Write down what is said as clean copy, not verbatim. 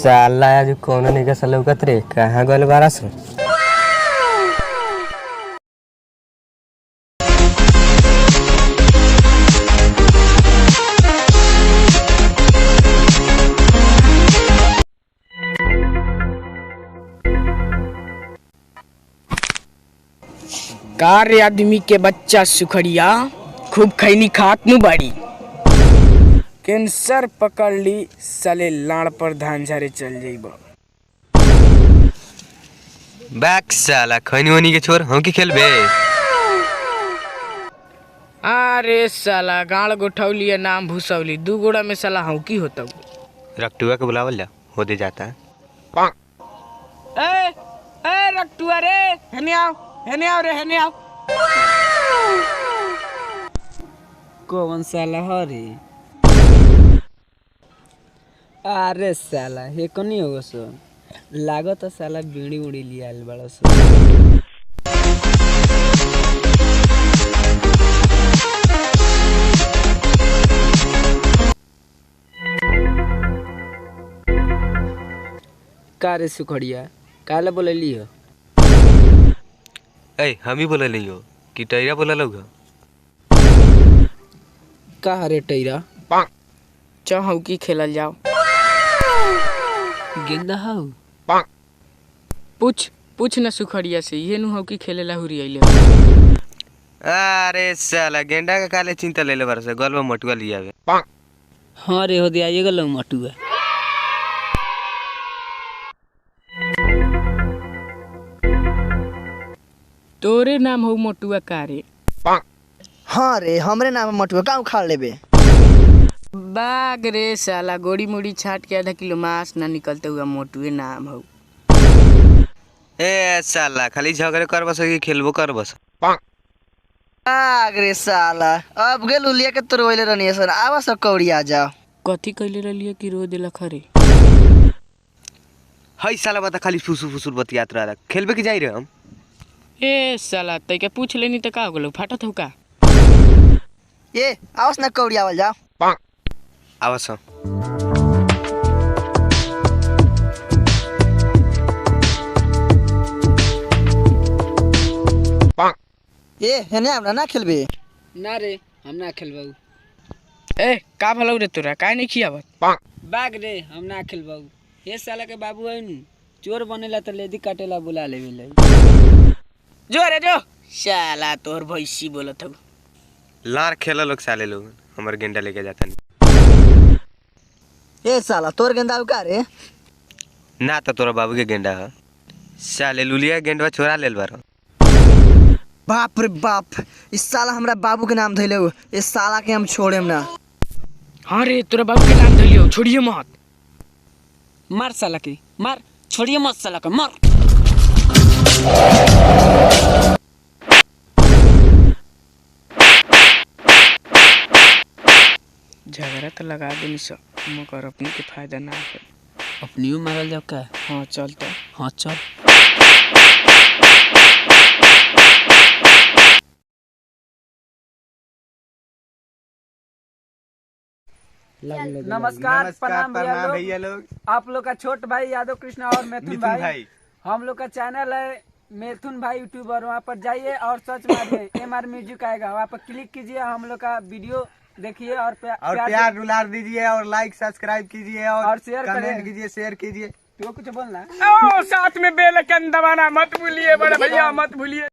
साला आज कोनो नहीं का सलौकत रे कहाँ गल बारस कार आदमी के बच्चा सुखड़िया खूब खैनी खात नु बाड़ी कैंसर पकड़ ली साले लाड़ पर धान झारे चल जाइब। बैक साला खैनी वनी के छोर हम की खेलबे। अरे साला गाड़ गोठौली नाम भूसौली दू गोड़ा में साला हूँ की होता रक्टुआ के बुलावल जा हो दे जाता है। ए रक्टुआ रे हेने आओ रे हेने आओ। कौन साला हरे? अरे साला हे कनी होगो सो लागत साला बीड़ी उड़ी लिया बड़ा सो। का रे सुखड़िया काले बोले लियो? ए हम ही बोले लियो कि टैरा बोला लोग का हरे टैरा चाहू की खेलल जाओ। गेंदा हाउ पूछ न सुखड़िया से ये नु हौ की खेलेला हुरी आइले। अरे साला गेंडा का काले चिंता ले ले बरसे गल में मटुआ लिया वे। हाँ रे हो दिया ये गलो मटुआ। तोरे नाम हो मोटुआ का रे? हाँ रे हमरे नाम मटुआ का उखाड़ लेबे। बाग रे साला गोड़ी मुड़ी छाट के आधा किलो मांस ना निकलते हुआ मोटुए नाम हो। ए साला खाली झगड़े कर बस कि खेलबो कर बस। आग रे साला अब गेल उलिया के तोरवैले रहनी सन आवा सब कौड़ी आ जाओ। कथी कैले रहलिए कि रो देला खरे? हई साला बता खाली फुसु फुसुर बतियात रहा खेलबे की जाई रे हम। ए साला तैके पूछ लेनी त का हो गेलो फाटत हो का? ए आवस ना कौड़ी आवल जाओ। आवस ए हेने हमरा ना खेलबे। ना रे हम ना खेलबाऊ। ए का भलौ रे तोरा काहे नहीं खियावत? बाग रे हम ना खेलबाऊ। हे साला के बाबू है नु चोर बनेला त लेदी काटेला बुला लेवे ले। जो रे जो साला तोर भैंसी बोलत हो। लार खेला लोग साले लोग हमर गेंडा लेके जाता नहीं। ए साला तोर गेंदा का रे? ना तो तोरा बाबू के गेंडा है साले लुलिया गेंडवा छोरा लेल बार। बाप रे बाप इस साला हमरा बाबू के नाम धइले हो। इस साला के हम छोड़ेम ना। हाँ रे तोरा बाबू के नाम धलियो छोड़िए मत। मार साला के मार छोड़िए मत साला के मार। झगड़ा तो लगा देनी सब मगर अपने के फायदा ना है। अपनियो मारल जाओ का? हाँ चल तो। हाँ चल। नमस्कार प्रणाम भैया लोग। आप लोग का छोट भाई यादव कृष्णा और मिथुन भाई हम लोग का चैनल है मिथुन भाई यूट्यूबर। वहाँ पर जाइए और सर्च मारिए MR म्यूजिक आएगा वहाँ पर क्लिक कीजिए हम लोग का वीडियो देखिए और प्यार दुलार दीजिए और लाइक सब्सक्राइब कीजिए और शेयर कमेंट कीजिए शेयर कीजिए। तो कुछ बोलना है? साथ में बेल आइकन दबाना मत भूलिए बड़े भैया मत भूलिए।